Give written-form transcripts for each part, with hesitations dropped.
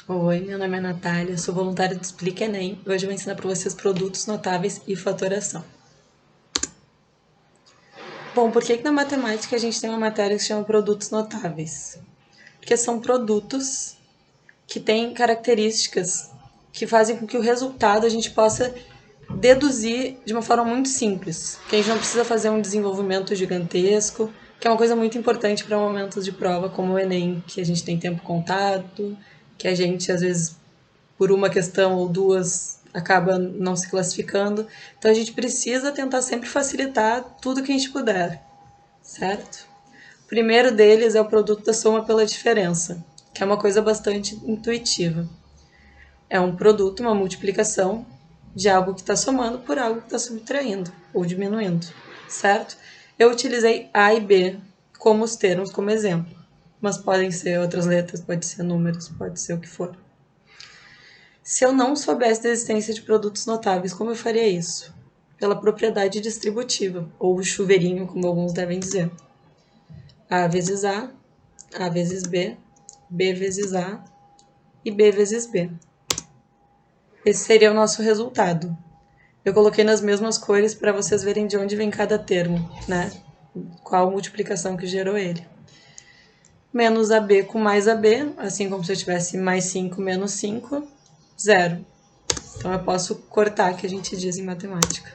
Oi, meu nome é Natália, sou voluntária do Explica Enem. Hoje eu vou ensinar para vocês produtos notáveis e fatoração. Bom, por que na matemática a gente tem uma matéria que se chama produtos notáveis? Porque são produtos que têm características que fazem com que o resultado a gente possa deduzir de uma forma muito simples, que a gente não precisa fazer um desenvolvimento gigantesco, que é uma coisa muito importante para momentos de prova como o Enem, que a gente tem tempo contado, que a gente às vezes por uma questão ou duas acaba não se classificando. Então a gente precisa tentar sempre facilitar tudo que a gente puder, certo? O primeiro deles é o produto da soma pela diferença, que é uma coisa bastante intuitiva. É um produto, uma multiplicação de algo que está somando por algo que está subtraindo ou diminuindo, certo? Eu utilizei A e B como os termos como exemplo, mas podem ser outras letras, pode ser números, pode ser o que for. Se eu não soubesse da existência de produtos notáveis, como eu faria isso? Pela propriedade distributiva, ou chuveirinho, como alguns devem dizer. A vezes A vezes B vezes A e B vezes B. Esse seria o nosso resultado. Eu coloquei nas mesmas cores para vocês verem de onde vem cada termo, né? Qual multiplicação que gerou ele. Menos AB com mais AB, assim como se eu tivesse mais 5 menos 5, 0. Então eu posso cortar, que a gente diz em matemática.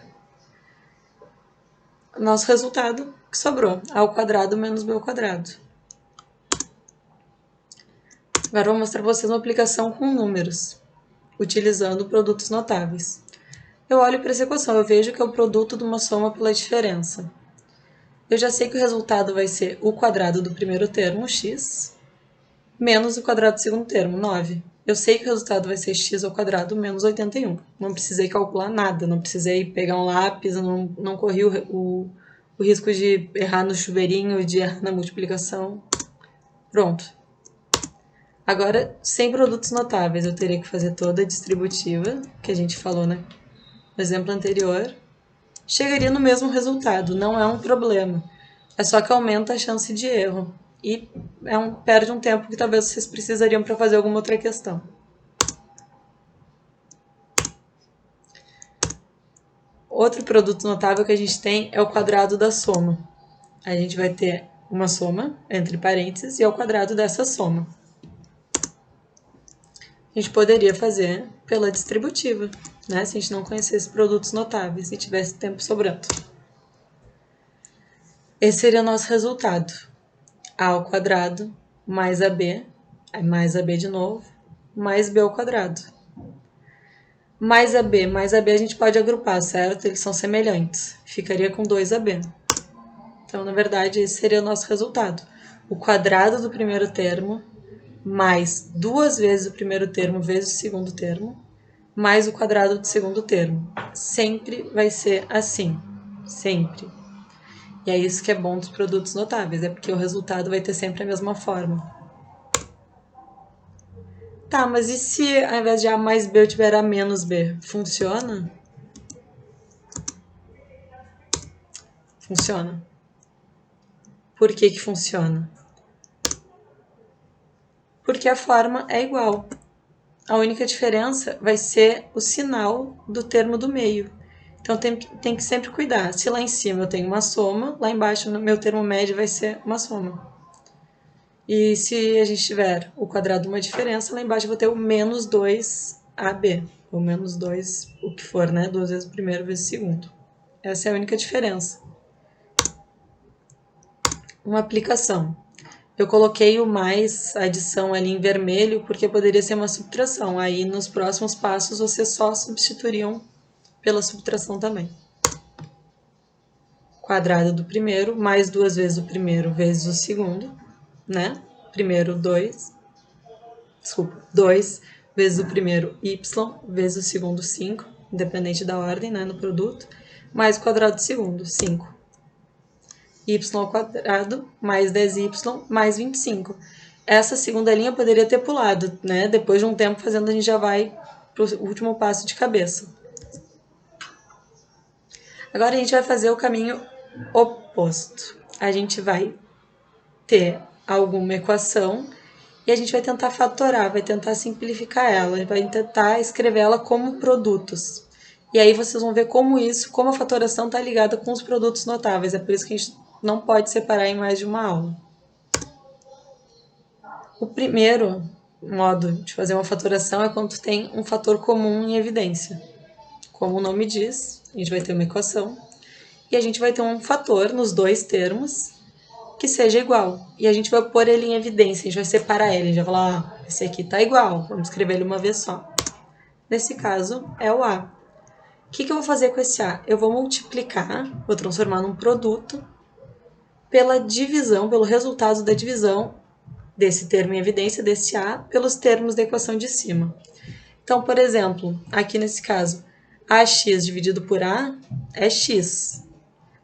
Nosso resultado que sobrou, A ao quadrado menos B ao quadrado. Agora eu vou mostrar para vocês uma aplicação com números, utilizando produtos notáveis. Eu olho para essa equação, eu vejo que é o produto de uma soma pela diferença. Eu já sei que o resultado vai ser o quadrado do primeiro termo, x, menos o quadrado do segundo termo, 9. Eu sei que o resultado vai ser x ao quadrado menos 81. Não precisei calcular nada, não precisei pegar um lápis, não corri o risco de errar no chuveirinho, de errar na multiplicação. Pronto. Agora, sem produtos notáveis, eu teria que fazer toda a distributiva, que a gente falou no exemplo anterior. Chegaria no mesmo resultado, não é um problema. É só que aumenta a chance de erro. E perde um tempo que talvez vocês precisariam para fazer alguma outra questão. Outro produto notável que a gente tem é o quadrado da soma. A gente vai ter uma soma, entre parênteses, e é o quadrado dessa soma. A gente poderia fazer pela distributiva, né? Se a gente não conhecesse produtos notáveis e tivesse tempo sobrando. Esse seria o nosso resultado. A ao quadrado mais AB, mais AB de novo, mais B ao quadrado. Mais AB a gente pode agrupar, certo? Eles são semelhantes. Ficaria com 2AB. Então, na verdade, esse seria o nosso resultado. O quadrado do primeiro termo mais 2 vezes o primeiro termo vezes o segundo termo, mais o quadrado do segundo termo. Sempre vai ser assim. Sempre. E é isso que é bom dos produtos notáveis, é porque o resultado vai ter sempre a mesma forma. Tá, mas e se ao invés de A mais B eu tiver A menos B? Funciona? Funciona. Por que que funciona? Porque a forma é igual. A única diferença vai ser o sinal do termo do meio. Então tem que sempre cuidar. Se lá em cima eu tenho uma soma, lá embaixo no meu termo médio vai ser uma soma. E se a gente tiver o quadrado de uma diferença, lá embaixo eu vou ter o menos 2AB. Ou menos 2, o que for, né? 2 vezes o primeiro vezes o segundo. Essa é a única diferença. Uma aplicação. Eu coloquei o mais, a adição ali em vermelho, porque poderia ser uma subtração. Aí, nos próximos passos, vocês só substituiriam pela subtração também. Quadrado do primeiro, mais 2 vezes o primeiro vezes o segundo, né? Primeiro, 2. Desculpa, 2 vezes o primeiro, y, vezes o segundo, 5, independente da ordem, né, no produto, mais o quadrado do segundo, 5. Y ao quadrado mais 10y mais 25. Essa segunda linha poderia ter pulado, né? Depois de um tempo fazendo, a gente já vai para o último passo de cabeça. Agora a gente vai fazer o caminho oposto. A gente vai ter alguma equação E a gente vai tentar fatorar, vai tentar simplificar ela, vai tentar escrever ela como produtos. E aí vocês vão ver como a fatoração está ligada com os produtos notáveis. É por isso que a gente não pode separar em mais de uma aula. O primeiro modo de fazer uma fatoração é quando tu tem um fator comum em evidência. Como o nome diz, a gente vai ter uma equação e a gente vai ter um fator nos dois termos que seja igual. E a gente vai pôr ele em evidência, a gente vai separar ele, a gente vai falar, esse aqui tá igual, vamos escrever ele uma vez só. Nesse caso, é o A. O que eu vou fazer com esse A? Eu vou multiplicar, vou transformar num produto pela divisão, pelo resultado da divisão desse termo em evidência, desse A, pelos termos da equação de cima. Então, por exemplo, aqui nesse caso, AX dividido por A é X.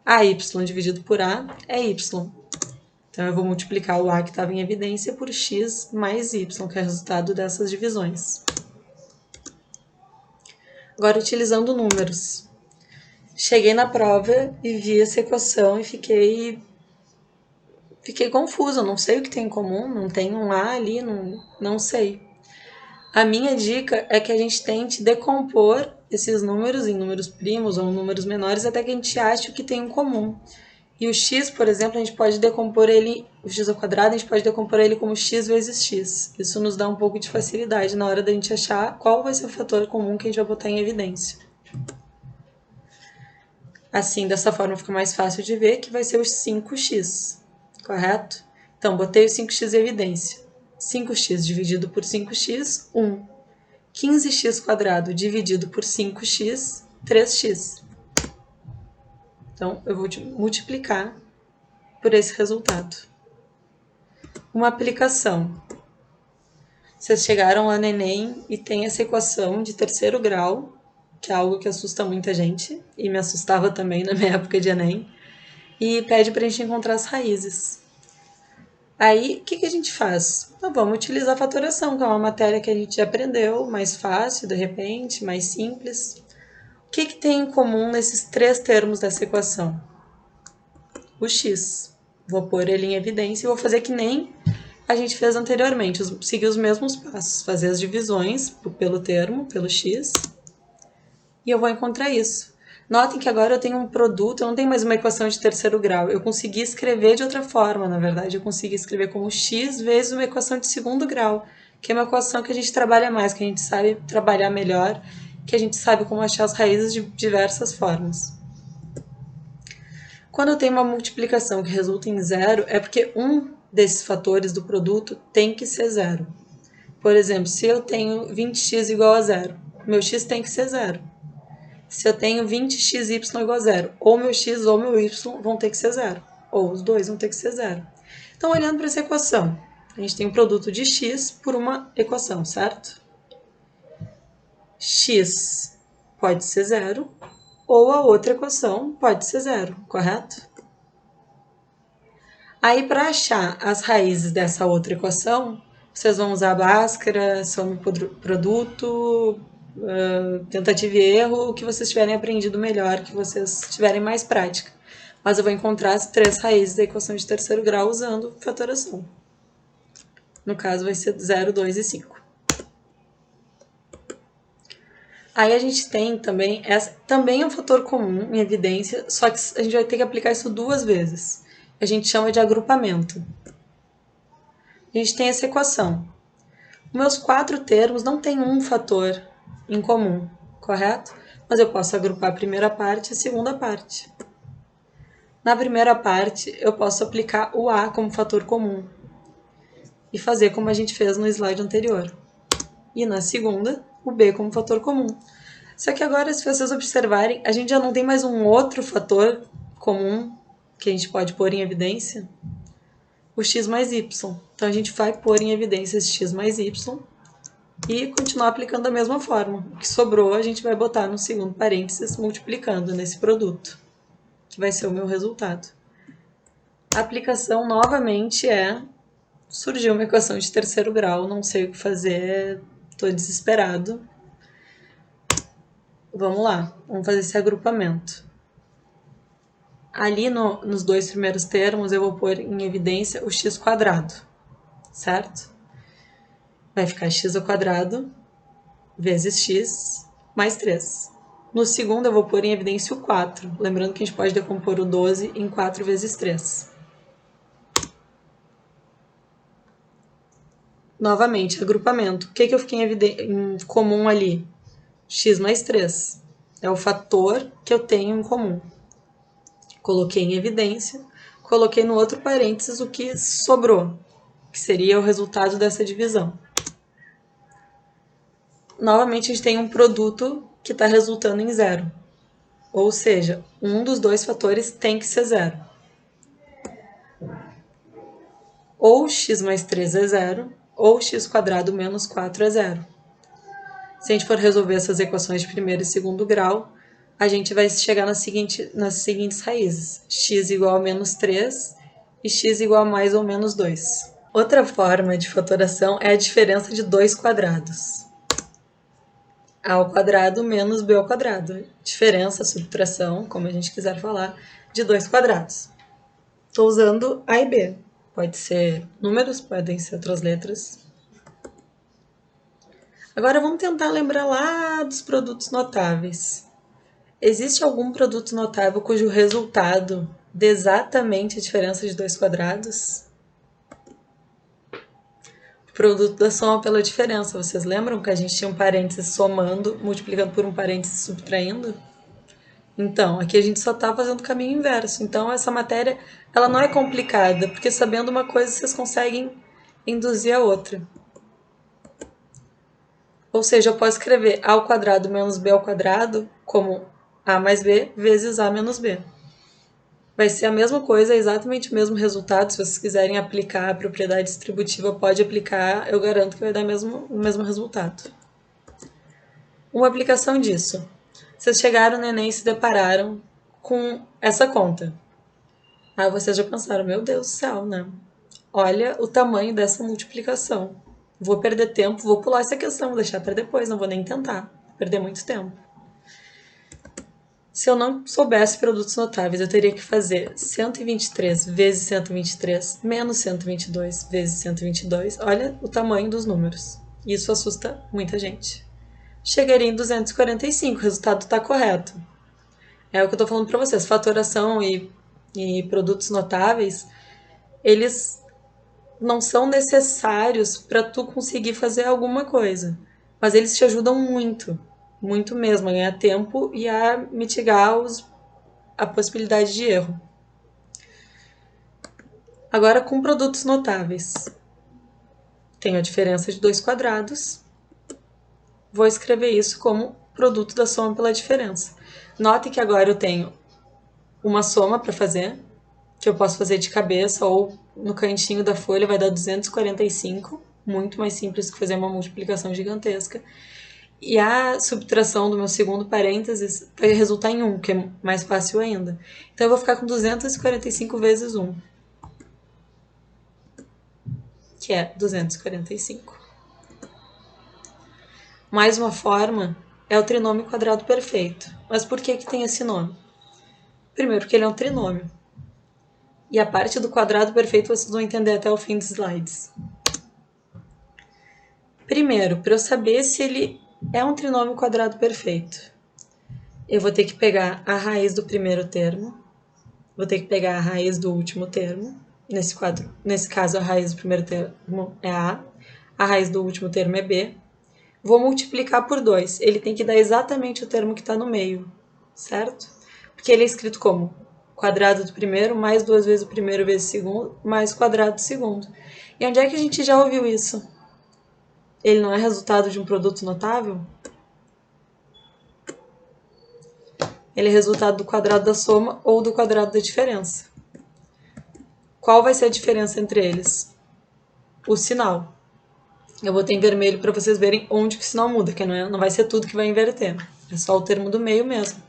AY dividido por A é Y. Então, eu vou multiplicar o A que estava em evidência por X mais Y, que é o resultado dessas divisões. Agora, utilizando números. Cheguei na prova e vi essa equação e fiquei confusa, não sei o que tem em comum, não tem um A ali, não sei. A minha dica é que a gente tente decompor esses números em números primos ou números menores até que a gente ache o que tem em comum. E o x, por exemplo, a gente pode decompor ele, o x ao quadrado, a gente pode decompor ele como x vezes x. Isso nos dá um pouco de facilidade na hora da gente achar qual vai ser o fator comum que a gente vai botar em evidência. Assim, dessa forma fica mais fácil de ver que vai ser os 5x, correto? Então, botei o 5x em evidência. 5x dividido por 5x, 1. 15x² dividido por 5x, 3x. Então, eu vou multiplicar por esse resultado. Uma aplicação. Vocês chegaram lá no Enem e tem essa equação de terceiro grau, que é algo que assusta muita gente, e me assustava também na minha época de Enem, e pede para a gente encontrar as raízes. Aí, o que a gente faz? Então, vamos utilizar a fatoração, que é uma matéria que a gente já aprendeu, mais fácil, de repente, mais simples. O que tem em comum nesses três termos dessa equação? O x. Vou pôr ele em evidência e vou fazer que nem a gente fez anteriormente, seguir os mesmos passos, fazer as divisões pelo termo, pelo x, e eu vou encontrar isso. Notem que agora eu tenho um produto, eu não tenho mais uma equação de terceiro grau. Eu consegui escrever de outra forma, na verdade. Eu consegui escrever como x vezes uma equação de segundo grau, que é uma equação que a gente trabalha mais, que a gente sabe trabalhar melhor, que a gente sabe como achar as raízes de diversas formas. Quando eu tenho uma multiplicação que resulta em zero, é porque um desses fatores do produto tem que ser zero. Por exemplo, se eu tenho 20x igual a zero, meu x tem que ser zero. Se eu tenho 20xy igual a zero, ou meu x ou meu y vão ter que ser zero, ou os dois vão ter que ser zero. Então, olhando para essa equação, a gente tem um produto de x por uma equação, certo? X pode ser zero, ou a outra equação pode ser zero, correto? Aí, para achar as raízes dessa outra equação, vocês vão usar a Bhaskara, some produto, tentativa e erro, o que vocês tiverem aprendido melhor, que vocês tiverem mais prática. Mas eu vou encontrar as três raízes da equação de terceiro grau usando fatoração. No caso, vai ser 0, 2 e 5. Aí a gente tem também, também é um fator comum em evidência, só que a gente vai ter que aplicar isso duas vezes. A gente chama de agrupamento. A gente tem essa equação. Os meus quatro termos não têm um fator em comum, correto? Mas eu posso agrupar a primeira parte e a segunda parte. Na primeira parte, eu posso aplicar o A como fator comum e fazer como a gente fez no slide anterior. E na segunda, o B como fator comum. Só que agora, se vocês observarem, a gente já não tem mais um outro fator comum que a gente pode pôr em evidência, o x mais y. Então, a gente vai pôr em evidência esse x mais y e continuar aplicando da mesma forma. O que sobrou, a gente vai botar no segundo parênteses, multiplicando nesse produto, que vai ser o meu resultado. A aplicação, novamente, surgiu uma equação de terceiro grau, não sei o que fazer, estou desesperado. Vamos lá, vamos fazer esse agrupamento. Ali nos dois primeiros termos, eu vou pôr em evidência o x², certo? Vai ficar x ao quadrado vezes x mais 3. No segundo, eu vou pôr em evidência o 4. Lembrando que a gente pode decompor o 12 em 4 vezes 3. Novamente, agrupamento. O que eu fiquei em comum ali? X mais 3. É o fator que eu tenho em comum. Coloquei em evidência, coloquei no outro parênteses o que sobrou, que seria o resultado dessa divisão. Novamente, a gente tem um produto que está resultando em zero. Ou seja, um dos dois fatores tem que ser zero. Ou x mais 3 é zero, ou x quadrado menos 4 é zero. Se a gente for resolver essas equações de primeiro e segundo grau, a gente vai chegar nas seguintes raízes. X igual a menos 3 e x igual a mais ou menos 2. Outra forma de fatoração é a diferença de dois quadrados. A ao quadrado menos b ao quadrado. Diferença, subtração, como a gente quiser falar, de dois quadrados. Estou usando A e B. Pode ser números, podem ser outras letras. Agora vamos tentar lembrar lá dos produtos notáveis. Existe algum produto notável cujo resultado dê exatamente a diferença de dois quadrados? O produto da soma pela diferença. Vocês lembram que a gente tinha um parênteses somando, multiplicando por um parênteses subtraindo? Então, aqui a gente só está fazendo o caminho inverso. Então, essa matéria ela não é complicada, porque sabendo uma coisa, vocês conseguem induzir a outra. Ou seja, eu posso escrever a ao quadrado menos b ao quadrado como a mais b vezes a menos b. Vai ser a mesma coisa, é exatamente o mesmo resultado. Se vocês quiserem aplicar a propriedade distributiva, pode aplicar, eu garanto que vai dar o mesmo resultado. Uma aplicação disso. Vocês chegaram no Enem e se depararam com essa conta. Aí vocês já pensaram, meu Deus do céu, né? Olha o tamanho dessa multiplicação. Vou perder tempo, vou pular essa questão, vou deixar para depois, não vou nem tentar. Vou perder muito tempo. Se eu não soubesse produtos notáveis, eu teria que fazer 123 vezes 123 menos 122 vezes 122. Olha o tamanho dos números. Isso assusta muita gente. Chegaria em 245, o resultado está correto. É o que eu estou falando para vocês. Fatoração e produtos notáveis, eles não são necessários para tu conseguir fazer alguma coisa. Mas eles te ajudam muito. Muito mesmo, a ganhar tempo e a mitigar a possibilidade de erro. Agora, com produtos notáveis. Tenho a diferença de dois quadrados. Vou escrever isso como produto da soma pela diferença. Note que agora eu tenho uma soma para fazer, que eu posso fazer de cabeça ou no cantinho da folha vai dar 245, muito mais simples que fazer uma multiplicação gigantesca. E a subtração do meu segundo parênteses vai resultar em 1, que é mais fácil ainda. Então, eu vou ficar com 245 vezes 1, que é 245. Mais uma forma é o trinômio quadrado perfeito. Mas por que tem esse nome? Primeiro, porque ele é um trinômio. E a parte do quadrado perfeito vocês vão entender até o fim dos slides. Primeiro, para eu saber se ele é um trinômio quadrado perfeito, eu vou ter que pegar a raiz do primeiro termo, vou ter que pegar a raiz do último termo. Nesse caso, a raiz do primeiro termo é A raiz do último termo é B. Vou multiplicar por 2. Ele tem que dar exatamente o termo que está no meio, certo? Porque ele é escrito como quadrado do primeiro mais 2 vezes o primeiro vezes o segundo mais quadrado do segundo. E onde é que a gente já ouviu isso? Ele não é resultado de um produto notável? Ele é resultado do quadrado da soma ou do quadrado da diferença. Qual vai ser a diferença entre eles? O sinal. Eu botei em vermelho para vocês verem onde que o sinal muda, que não vai ser tudo que vai inverter. É só o termo do meio mesmo.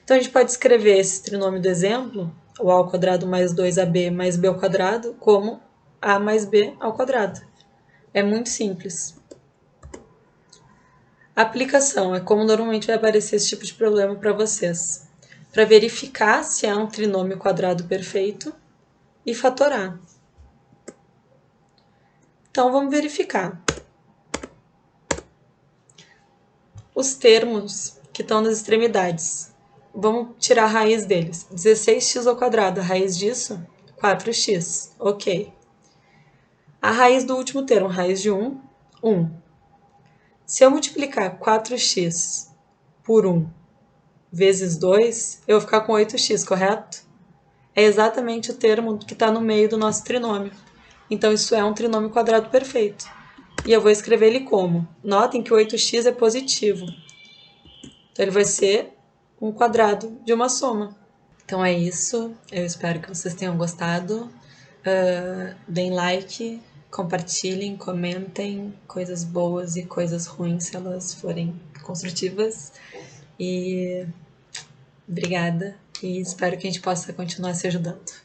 Então, a gente pode escrever esse trinômio do exemplo, o a ao quadrado mais 2ab mais b ao quadrado, como a mais b ao quadrado. É muito simples. A aplicação é como normalmente vai aparecer esse tipo de problema para vocês. Para verificar se é um trinômio quadrado perfeito e fatorar. Então, vamos verificar. os termos que estão nas extremidades. Vamos tirar a raiz deles. 16x ao quadrado, a raiz disso? 4x. Ok. A raiz do último termo, raiz de 1, 1. Se eu multiplicar 4x por 1 vezes 2, eu vou ficar com 8x, correto? É exatamente o termo que está no meio do nosso trinômio. Então, isso é um trinômio quadrado perfeito. E eu vou escrever ele como? Notem que o 8x é positivo. Então, ele vai ser um quadrado de uma soma. Então, é isso. Eu espero que vocês tenham gostado. Deem like, compartilhem, comentem coisas boas e coisas ruins, se elas forem construtivas. E obrigada. E espero que a gente possa continuar se ajudando.